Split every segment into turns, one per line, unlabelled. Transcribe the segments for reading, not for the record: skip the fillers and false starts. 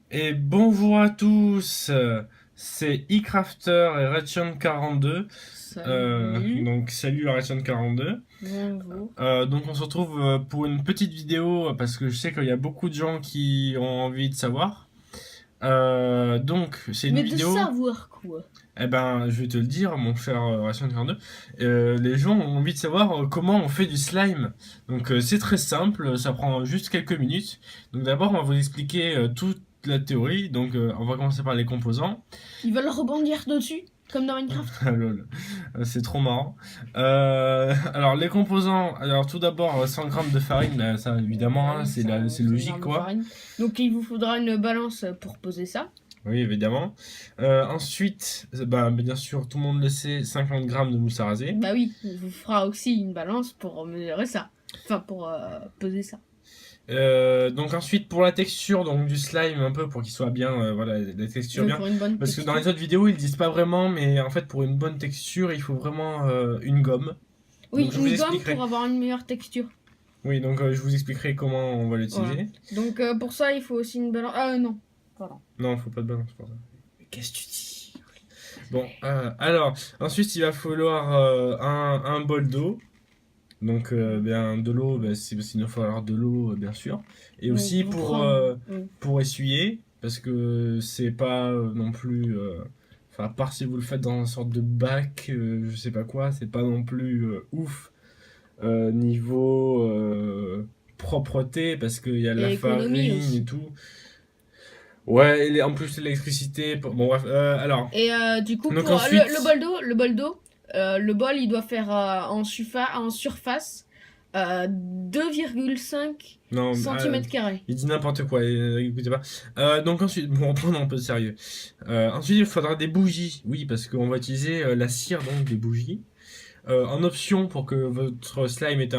Et bonjour à tous, c'est eCrafter et Redstone42.
Salut,
Donc salut à Redstone42.
bonjour.
Donc on se retrouve pour une petite vidéo parce que je sais qu'il y a beaucoup de gens qui ont envie de savoir. Donc c'est une
Mais de
vidéo,
savoir quoi?
eh ben je vais te le dire mon cher Redstone42. Les gens ont envie de savoir comment on fait du slime. Donc c'est très simple, ça prend juste quelques minutes. Donc d'abord on va vous expliquer toute la théorie. Donc on va commencer par les composants.
Ils veulent rebondir dessus, comme dans Minecraft?
Ah, lol. C'est trop marrant. Alors les composants, alors tout d'abord 100 grammes de farine, bah, ça évidemment hein,
Oui, ça,
c'est
c'est une
logique
barre de
quoi.
farine. Donc il vous faudra une balance pour poser ça.
Oui évidemment. Ensuite, bah, bien sûr tout le monde le sait, 50 grammes de mousse à raser.
Bah oui, il vous fera aussi une balance pour mesurer ça. Enfin, pour peser ça.
Donc ensuite pour la texture donc du slime un peu pour qu'il soit bien, voilà la texture
Oui,
bien.
pour une bonne
Parce que dans
texture.
les autres vidéos ils disent pas vraiment, mais en fait pour une bonne texture il faut vraiment une gomme. Donc
Oui,
je vous
une gomme
expliquerai.
pour avoir une meilleure texture.
Oui donc je vous expliquerai comment on va
Voilà.
l'utiliser.
Donc pour ça, il faut aussi une balance. Ah non, pardon.
Non, faut pas de balance pour ça. Mais qu'est-ce que tu dis? Bon, alors, ensuite il va falloir un bol d'eau. Donc, bien, de l'eau, ben, il va falloir de l'eau, bien sûr. Et
Donc
aussi
vous prendre. Oui.
pour essuyer, parce que c'est pas non plus. Enfin, à part si vous le faites dans une sorte de bac, je sais pas quoi, c'est pas non plus ouf niveau propreté, parce qu'il y a de la
Et économie
farine et
aussi.
tout. Ouais, en plus l'électricité. Bon, bref, alors.
Et du coup,
Donc
pour le
ensuite,
bol d'eau, le bol, il doit faire en surface 2,5
non,
cm².
il dit n'importe quoi, écoutez pas. Donc ensuite, bon, prenons un peu de sérieux. Ensuite, il faudra des bougies. Oui, parce qu'on va utiliser la cire, donc des bougies. En option, pour que votre slime ait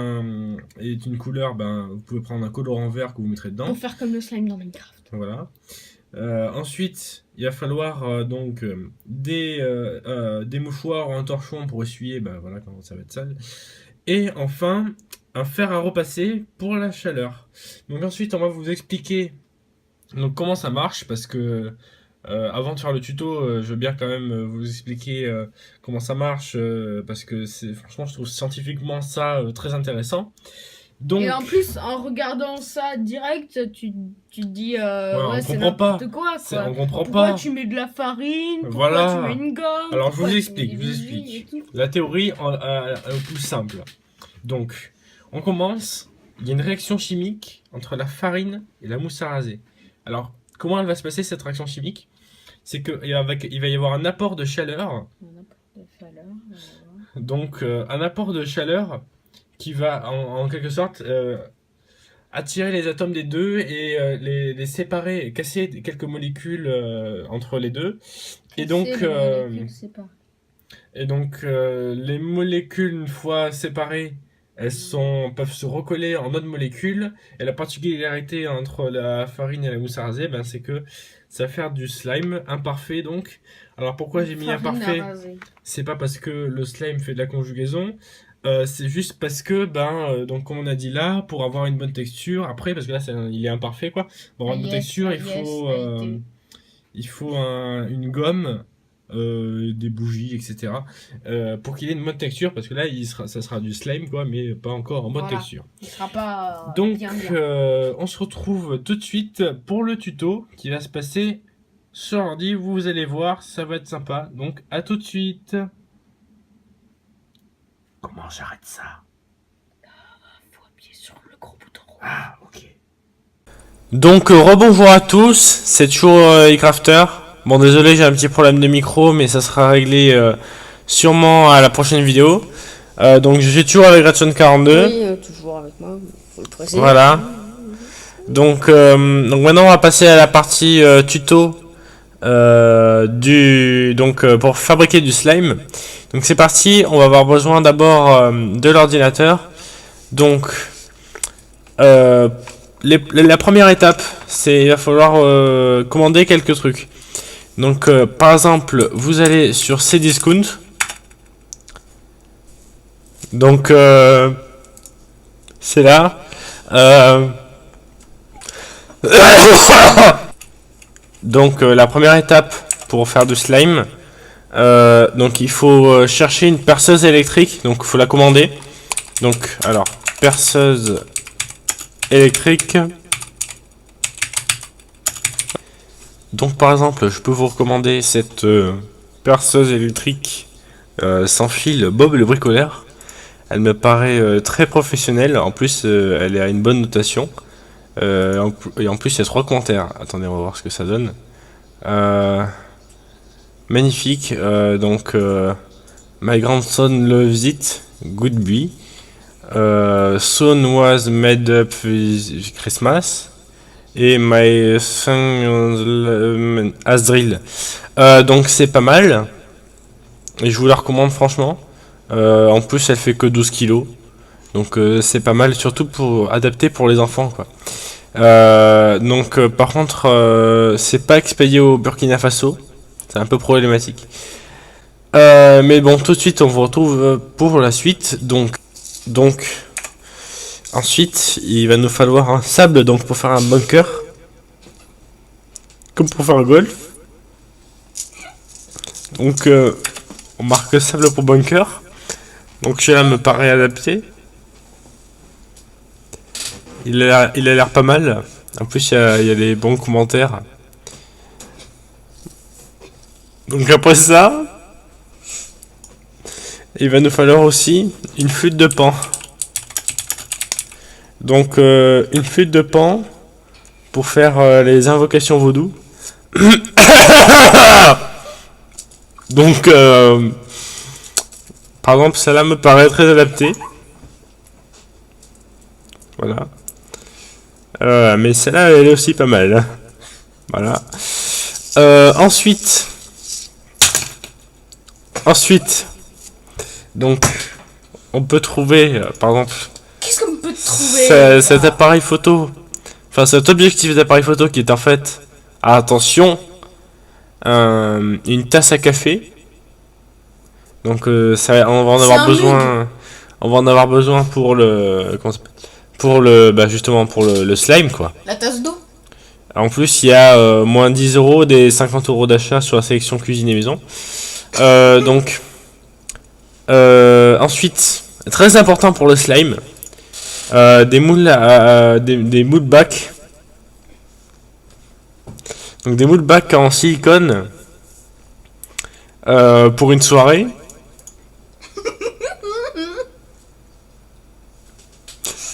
une couleur, ben, vous pouvez prendre un colorant vert que vous mettrez
Pour
dedans.
faire comme le slime dans Minecraft.
Voilà. Ensuite, il va falloir donc des mouchoirs ou un torchon pour essuyer, ben voilà, quand ça va être sale. Et enfin, un fer à repasser pour la chaleur. Donc ensuite, on va vous expliquer donc comment ça marche parce que avant de faire le tuto, je veux bien quand même vous expliquer comment ça marche parce que c'est franchement je trouve scientifiquement ça très intéressant.
Et en
Donc
plus, en regardant ça direct, tu te dis,
voilà,
ouais,
on
c'est
comprend pas.
n'importe quoi, quoi.
On comprend
Pourquoi
pas.
tu mets de la farine? Pourquoi tu mets
Voilà.
une gomme?
Alors
Pourquoi tu mets des
je vous
bougies et
explique.
tout?
La théorie au plus simple. Donc, on commence. Il y a une réaction chimique entre la farine et la mousse à raser. Alors, comment elle va se passer cette réaction chimique? C'est qu'il va y avoir un apport de chaleur.
On a pas de chaleur, voilà.
Donc, un apport de chaleur qui va en quelque sorte attirer les atomes des deux et les séparer, casser quelques molécules entre les deux. Et
Casser
donc,
les molécules séparées.
Les molécules, une fois séparées, peuvent se recoller en autre molécule. Et la particularité entre la farine et la mousse à raser, ben, c'est que ça va faire du slime imparfait. Donc, alors pourquoi j'ai mis
Farine à
imparfait?
raser.
C'est pas parce que le slime fait de la conjugaison. C'est juste parce que, donc comme on a dit là, pour avoir une bonne texture, après, parce que là il est imparfait quoi, pour avoir
Ah
une bonne
yes,
texture,
ah yes, été.
il faut une gomme, des bougies, etc. Pour qu'il ait une bonne texture, parce que là, ça sera du slime, quoi, mais pas encore en bonne
Voilà.
texture.
Il sera pas
Donc,
bien bien.
on se retrouve tout de suite pour le tuto qui va se passer sur l'ordi. Vous allez voir, ça va être sympa. Donc, à tout de suite. Comment j'arrête ça?
Faut appuyer sur le gros bouton rouge.
Ah, ok. Donc rebonjour à tous, c'est toujours eCrafter. Bon désolé j'ai un petit problème de micro mais ça sera réglé sûrement à la prochaine vidéo. Donc je suis toujours avec Redstone42.
Oui, toujours avec moi, faut le préciser.
Voilà. Donc maintenant on va passer à la partie tuto pour fabriquer du slime. Donc c'est parti, on va avoir besoin d'abord de l'ordinateur. Donc euh, la première étape, c'est il va falloir commander quelques trucs. Donc, par exemple, vous allez sur Cdiscount. Donc, c'est là. Donc la première étape pour faire du slime, donc il faut chercher une perceuse électrique, donc il faut la commander. Donc alors, perceuse électrique. Donc par exemple, je peux vous recommander cette perceuse électrique sans fil Bob le bricoleur. Elle me paraît très professionnelle, en plus elle a une bonne notation. Et en plus il y a 3 commentaires. Attendez, on va voir ce que ça donne. Magnifique, My grandson loves it, good boy. Son was made up with Christmas. Et my son has drill. Donc c'est pas mal. Et je vous la recommande franchement. En plus elle fait que 12 kilos. Donc c'est pas mal, surtout pour adapter pour les enfants quoi. Par contre c'est pas expédié au Burkina Faso. C'est un peu problématique. Mais bon, tout de suite on vous retrouve pour la suite. Donc ensuite il va nous falloir un sable donc pour faire un bunker. Comme pour faire un golf. Donc on marque sable pour bunker. Donc celui-là me paraît adapté. Il a l'air pas mal. En plus il y a des bons commentaires. Donc après ça, il va nous falloir aussi une flûte de pan. Donc une flûte de pan pour faire les invocations vaudou. Donc par exemple celle-là me paraît très adaptée. Voilà. Mais celle-là elle est aussi pas mal. Voilà. Ensuite, donc on peut trouver par exemple
Qu'est-ce qu'on peut trouver
cet appareil photo, enfin cet objectif d'appareil photo qui est en fait, attention, une tasse à café. Donc ça, on va en avoir besoin. On va en avoir besoin pour le justement pour le slime quoi.
La tasse d'eau.
En plus il y a moins 10 € des 50 € d'achat sur la sélection cuisine et maison. Ensuite, très important pour le slime, des moules des moules bacs. Donc des moules bacs en silicone pour une soirée.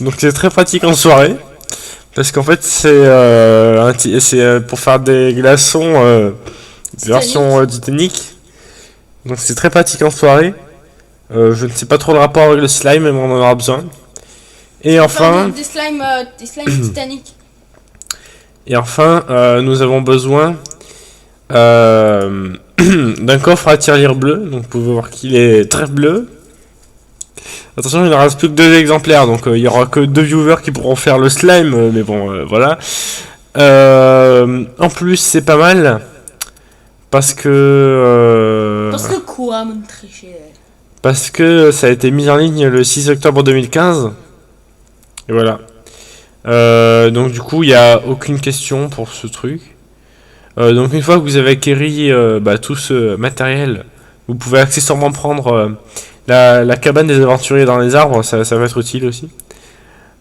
Donc c'est très pratique en soirée parce qu'en fait c'est pour faire des glaçons version Titanic. Donc c'est très pratique en soirée. Je ne sais pas trop le rapport avec le slime, mais on en aura besoin. Et enfin,
des slimes Titanic.
Et enfin, nous avons besoin d'un coffre à tirelire bleu. Donc vous pouvez voir qu'il est très bleu. Attention, il ne reste plus que 2 exemplaires, donc il y aura que 2 viewers qui pourront faire le slime, mais bon, voilà. En plus, c'est pas mal parce que.
Parce que quoi, mon très cher?
Parce que ça a été mis en ligne le 6 octobre 2015. Et voilà. Donc du coup, il n'y a aucune question pour ce truc. Donc une fois que vous avez acquéri tout ce matériel, vous pouvez accessoirement prendre la cabane des aventuriers dans les arbres, ça va être utile aussi.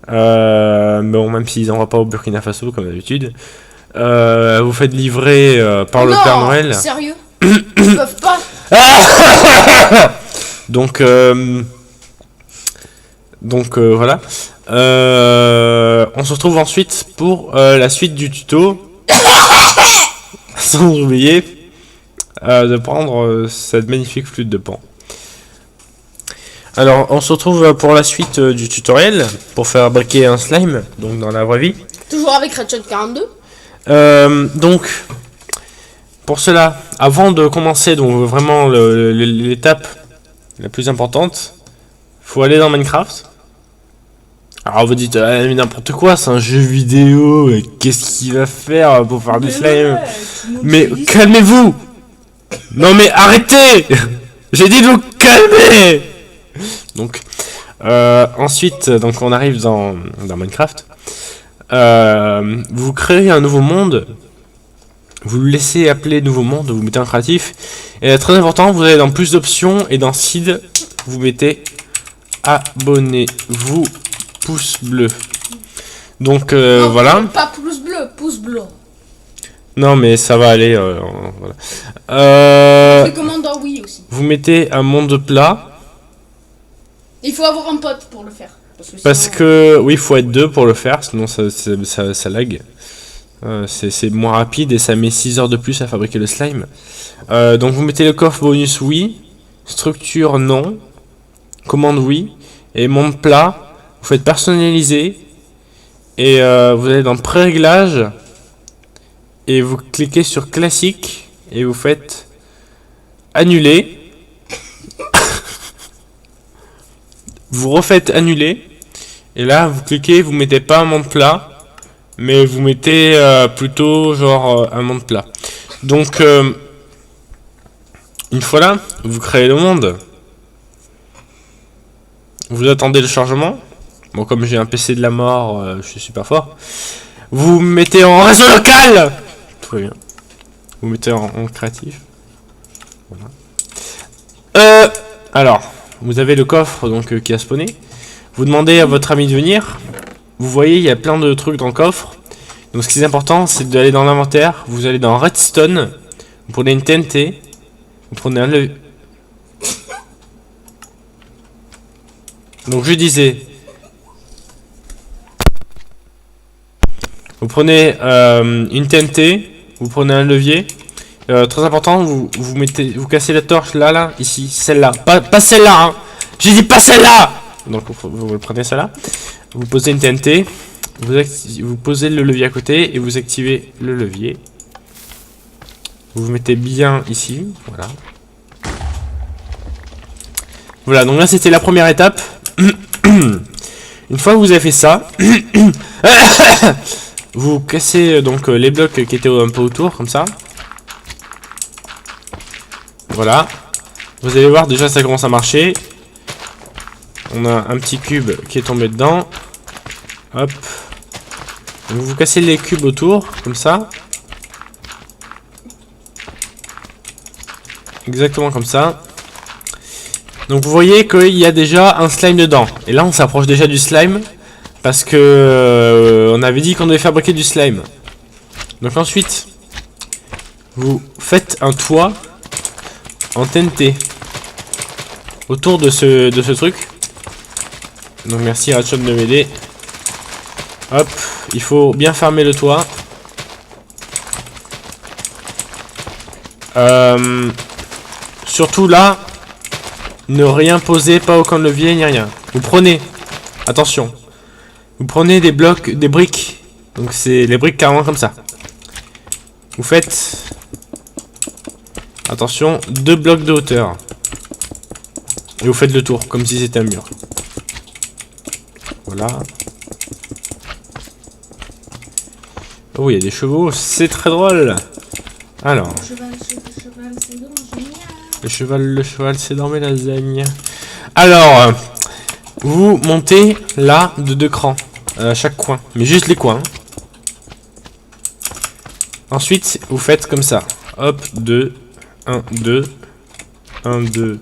Bon, même s'ils n'envoient pas au Burkina Faso comme d'habitude. Vous faites livrer par le Père Noël.
Sérieux? Ils peuvent pas.
Donc voilà. On se retrouve ensuite pour la suite du tuto. Sans oublier de prendre cette magnifique flûte de pan. Alors on se retrouve pour la suite du tutoriel pour fabriquer un slime, donc dans la vraie vie.
Toujours avec Redshot 42.
Donc pour cela, avant de commencer donc vraiment l'étape la plus importante, faut aller dans Minecraft. Alors vous dites mais n'importe quoi, c'est un jeu vidéo, qu'est-ce qu'il va faire pour faire du slime? Mais calmez-vous. Non mais arrêtez. J'ai dit de vous calmer. Donc ensuite donc on arrive dans Minecraft. Vous créez un nouveau monde
Vous le laissez appeler Nouveau Monde, vous mettez un créatif. Et très important, vous allez dans plus d'options et dans seed, vous mettez abonnez-vous, pouce bleu. Donc
Non,
voilà.
Pas pouce bleu, pouce blanc.
Non mais ça va aller. Voilà.
Je les commande en oui aussi.
Vous mettez un monde plat.
Il faut avoir un pote pour le faire.
Parce
sinon,
que oui, il faut être deux pour le faire, sinon ça lag. C'est moins rapide et ça met 6 heures de plus à fabriquer le slime. Donc vous mettez le coffre bonus oui, structure non, commande oui, et monde plat, vous faites personnaliser, et vous allez dans pré-réglage, et vous cliquez sur classique, et vous faites annuler. Vous refaites annuler, et là vous cliquez, vous mettez pas un monde plat, mais vous mettez plutôt genre un monde plat. Donc une fois là, vous créez le monde. Vous attendez le chargement. Bon, comme j'ai un PC de la mort, je suis super fort. Vous mettez en réseau local. Très bien. Vous mettez en créatif. Voilà. Alors, vous avez le coffre donc qui a spawné. Vous demandez à votre ami de venir. Vous voyez, il y a plein de trucs dans le coffre. Donc ce qui est important, c'est d'aller dans l'inventaire. Vous allez dans Redstone. Vous prenez une TNT. Vous prenez un levier. Donc je disais. Vous prenez une TNT. Vous prenez un levier. Très important, vous cassez la torche là, ici, celle-là. Pas celle-là, hein. J'ai dit pas celle-là. Donc vous prenez celle-là. Vous posez une TNT. Vous posez le levier à côté et vous activez le levier. Vous vous mettez bien ici, voilà. Voilà, donc là c'était la première étape. Une fois que vous avez fait ça, vous cassez donc les blocs qui étaient un peu autour, comme ça. Voilà. Vous allez voir, déjà ça commence à marcher. On a un petit cube qui est tombé dedans. Hop. Donc vous cassez les cubes autour, comme ça. Exactement comme ça. Donc vous voyez qu'il y a déjà un slime dedans. Et là on s'approche déjà du slime. Parce que on avait dit qu'on devait fabriquer du slime. Donc ensuite, vous faites un toit en TNT autour de ce truc. Donc merci Ratchon de m'aider. Hop, il faut bien fermer le toit. Surtout là, ne rien poser, pas aucun levier ni rien. Vous prenez, attention, vous prenez des blocs, des briques. Donc c'est les briques carrément comme ça. Vous faites, attention, 2 blocs de hauteur. Et vous faites le tour, comme si c'était un mur. Voilà. Oh, il y a des chevaux, c'est très drôle. Alors. Le cheval, c'est dans mes lasagnes. Alors, vous montez là de 2 crans. À chaque coin. Mais juste les coins. Ensuite, vous faites comme ça. Hop, 2, 1, 2, 1, 2,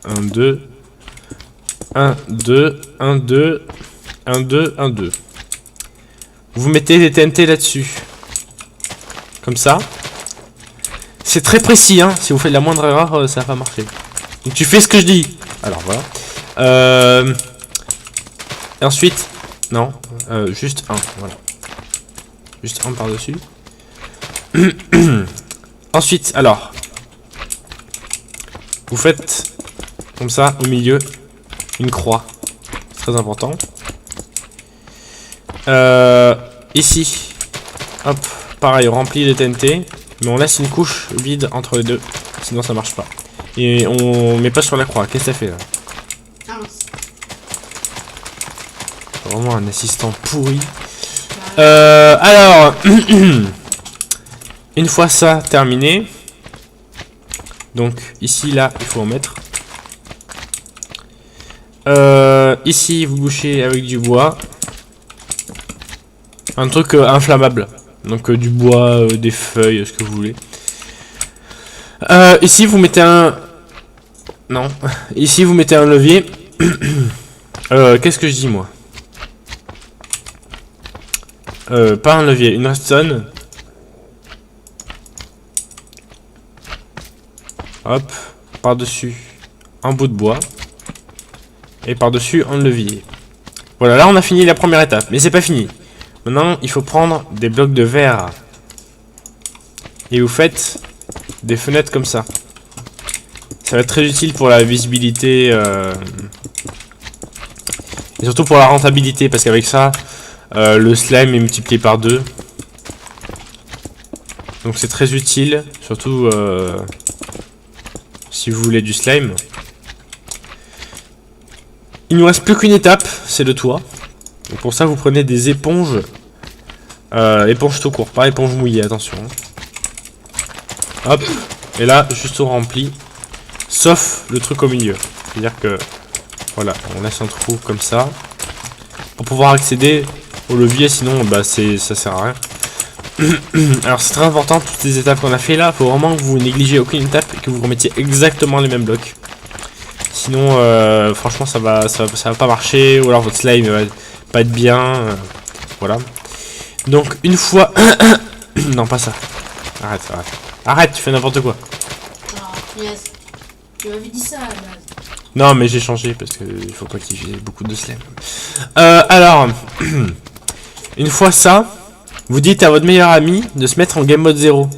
1, 2, 1, 2, 1, 2, 1, 2, 1, 2. Vous mettez des TNT là-dessus. Comme ça. C'est très précis, hein. Si vous faites la moindre erreur, ça va pas marcher. Donc tu fais ce que je dis. Alors voilà. Et ensuite, non, juste un, voilà. Juste un par-dessus. Ensuite, alors, vous faites comme ça au milieu une croix. C'est très important. Ici, hop, pareil, on remplit les TNT. Mais on laisse une couche vide entre les deux, sinon ça marche pas. Et on met pas sur la croix. Qu'est-ce que ça fait là?
Ah mince.
Vraiment un assistant pourri. Alors, une fois ça terminé, donc ici là il faut en mettre. Ici vous bouchez avec du bois, un truc inflammable. Donc du bois, des feuilles, ce que vous voulez. Ici vous mettez un... Non. Ici vous mettez un levier. Qu'est-ce que je dis moi? Pas un levier, une redstone. Hop, par-dessus un bout de bois. Et par-dessus un levier. Voilà, là on a fini la première étape, mais c'est pas fini. Maintenant, il faut prendre des blocs de verre. Et vous faites des fenêtres comme ça. Ça va être très utile pour la visibilité. Et surtout pour la rentabilité, parce qu'avec ça, le slime est multiplié par 2. Donc c'est très utile, surtout si vous voulez du slime. Il nous reste plus qu'une étape, c'est le toit. Donc pour ça, vous prenez des éponges. Éponges tout court, pas éponges mouillées, attention. Hop, et là, juste on remplit. Sauf le truc au milieu. C'est-à-dire que, voilà, on laisse un trou comme ça. Pour pouvoir accéder au levier, sinon, bah, ça sert à rien. Alors c'est très important, toutes les étapes qu'on a fait là, faut vraiment que vous négligez aucune étape et que vous remettiez exactement les mêmes blocs. Sinon, franchement, ça va pas marcher, ou alors votre slime va pas être bien. Voilà. Donc, une fois... non, pas ça. Arrête. Arrête, tu fais n'importe quoi.
Oh, yes. Tu m'avais dit ça à la base.
Non, mais j'ai changé parce que il faut pas qu'il y ait beaucoup de slime. Alors, une fois ça, vous dites à votre meilleur ami de se mettre en game mode 0.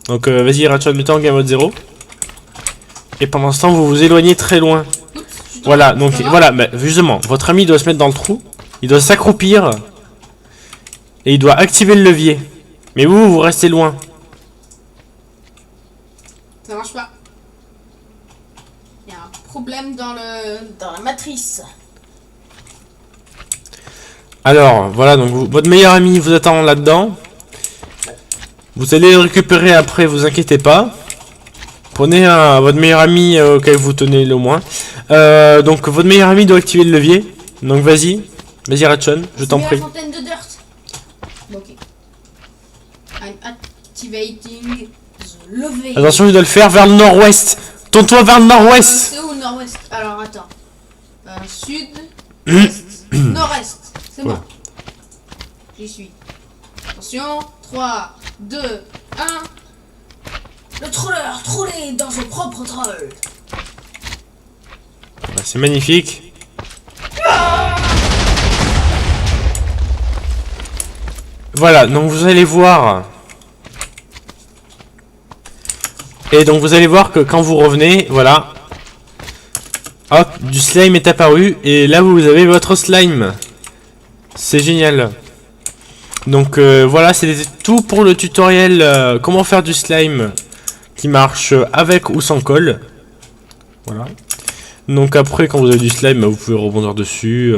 Donc, vas-y, Ratchet, mets-toi en game mode 0. Et pendant ce temps, vous vous éloignez très loin.
Oups,
Voilà, donc voilà, bah, justement, votre ami doit se mettre dans le trou, il doit s'accroupir, et il doit activer le levier. Mais vous restez loin.
Ça marche pas. Il y a un problème dans la matrice.
Alors, voilà, donc votre meilleur ami vous attend là-dedans. Vous allez le récupérer après, vous inquiétez pas. Prenez votre meilleur ami auquel vous tenez le moins. Donc votre meilleur ami doit activer le levier. Donc vas-y Ratchon, je t'en prie.
La fontaine de dirt. Ok. I'm activating the lever.
Attention, je dois le faire vers le nord-ouest. Tourne-toi vers le nord-ouest.
C'est où le nord-ouest? Alors attends. Sud, est, nord-est. C'est bon. J'y suis. Attention. 3, 2, 1. Le troller trollé dans son propre troll.
Bah, c'est magnifique. Voilà, donc vous allez voir. Et donc vous allez voir que quand vous revenez, voilà. Hop, du slime est apparu. Et là vous avez votre slime. C'est génial. Donc voilà, c'était tout pour le tutoriel comment faire du slime qui marche avec ou sans colle. Voilà. Donc après, quand vous avez du slime, vous pouvez rebondir dessus.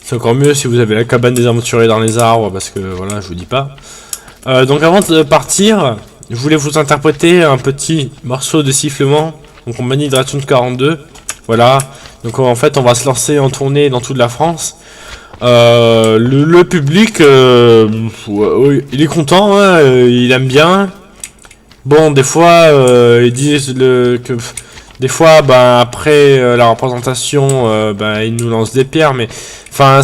C'est encore mieux si vous avez la cabane des aventuriers dans les arbres, parce que voilà, je vous dis pas. Donc avant de partir, je voulais vous interpréter un petit morceau de sifflement en compagnie de Ratchet 42. Voilà. Donc en fait, on va se lancer en tournée dans toute la France. Le public, il est content, hein, il aime bien. Bon, des fois, ils disent que des fois, bah, après la représentation, bah, ils nous lancent des pierres, mais enfin,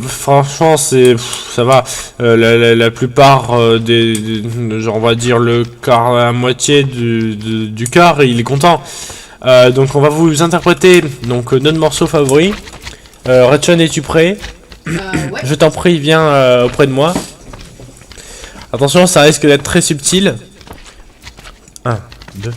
franchement, ça va. La plupart genre, on va dire le quart, la moitié du quart, il est content. Donc, on va vous interpréter donc notre morceau favori. Ratchet, es-tu prêt?
Ouais.
Je t'en prie, viens auprès de moi. Attention, ça risque d'être très subtil. 1, 2.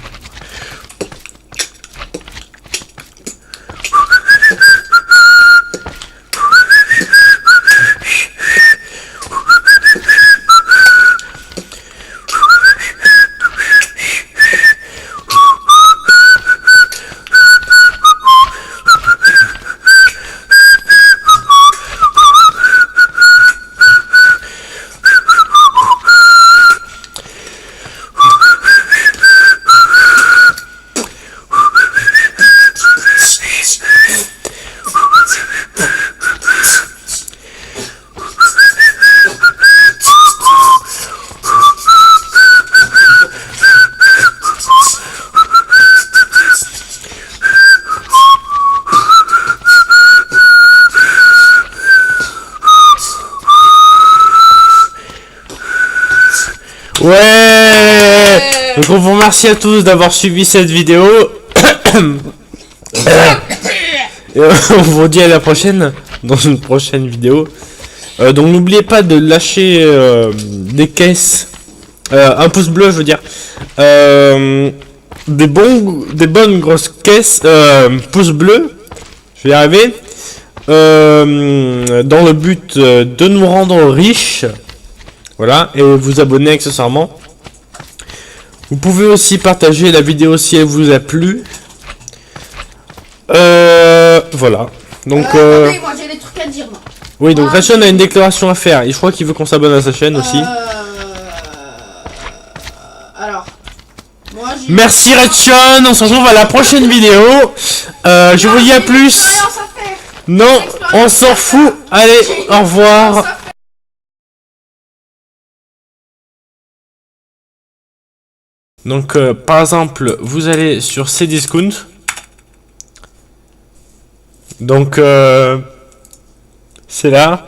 Ouais. Donc on vous remercie à tous d'avoir suivi cette vidéo. Et on vous dit à la prochaine, dans une prochaine vidéo. Donc n'oubliez pas de lâcher des caisses, un pouce bleu je veux dire, des bonnes grosses caisses, pouces bleus, je vais y arriver, dans le but de nous rendre riches, voilà, et vous abonner accessoirement. Vous pouvez aussi partager la vidéo si elle vous a plu. Voilà. Donc
attendez, moi j'ai des trucs à dire, moi.
oui, donc Ration a une déclaration à faire et je crois qu'il veut qu'on s'abonne à sa chaîne aussi.
Alors, moi j'ai...
Merci Ration, on se retrouve à la prochaine vidéo. Je vous dis à plus. Non, on s'en fout. Allez, au revoir. Donc par exemple, vous allez sur Cdiscount. Donc c'est là.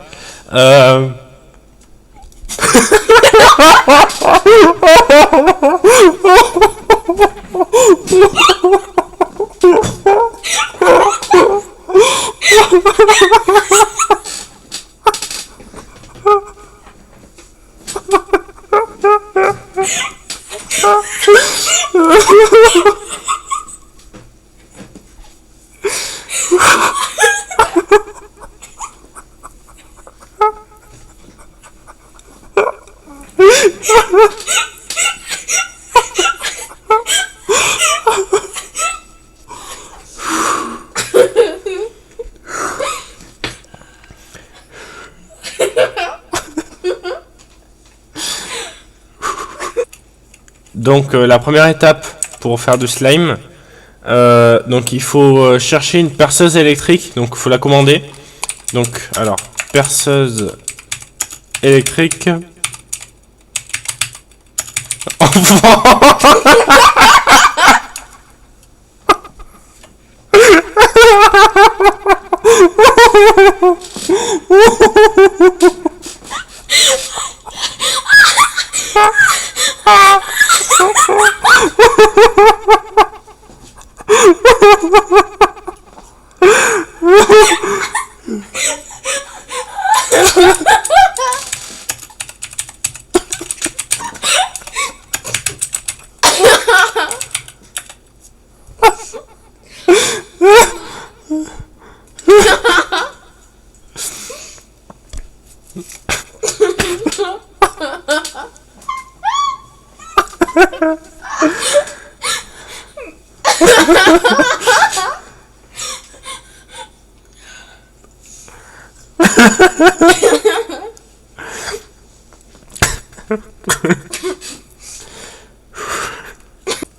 Donc la première étape pour faire du slime, donc il faut chercher une perceuse électrique, donc il faut la commander. Donc alors perceuse électrique.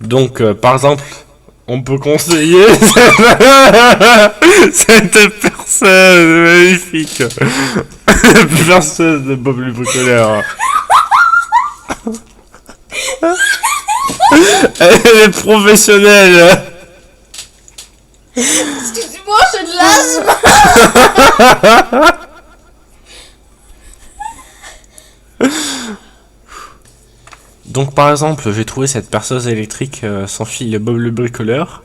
Donc par exemple, on peut conseiller cette perceuse magnifique. Perceuse de Bob le bricoleur. Elle est professionnelle.
Excusez-moi, j'ai de l'asthme.
Donc par exemple, j'ai trouvé cette perceuse électrique sans fil Bob le bricoleur.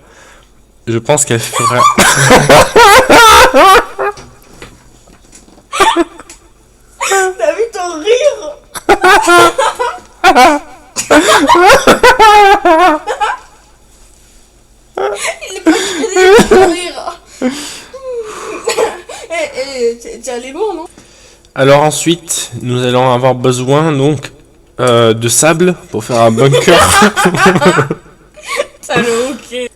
Je pense qu'elle ferait...
T'as vu ton rire? Il est pas crédible ton rire. T'es allé loin, non?
Alors ensuite, nous allons avoir besoin donc de sable pour faire un bunker.
Ça le ok.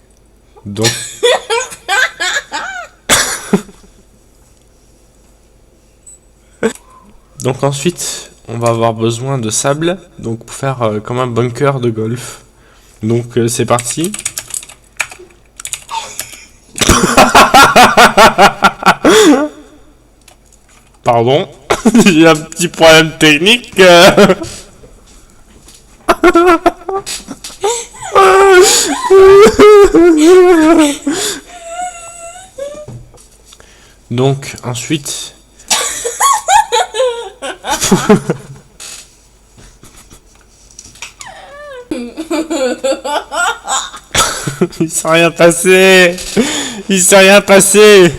Donc... Donc ensuite, on va avoir besoin de sable, donc pour faire comme un bunker de golf. Donc c'est parti. Pardon, j'ai un petit problème technique. Donc ensuite... Il s'est rien passé. Il s'est rien passé.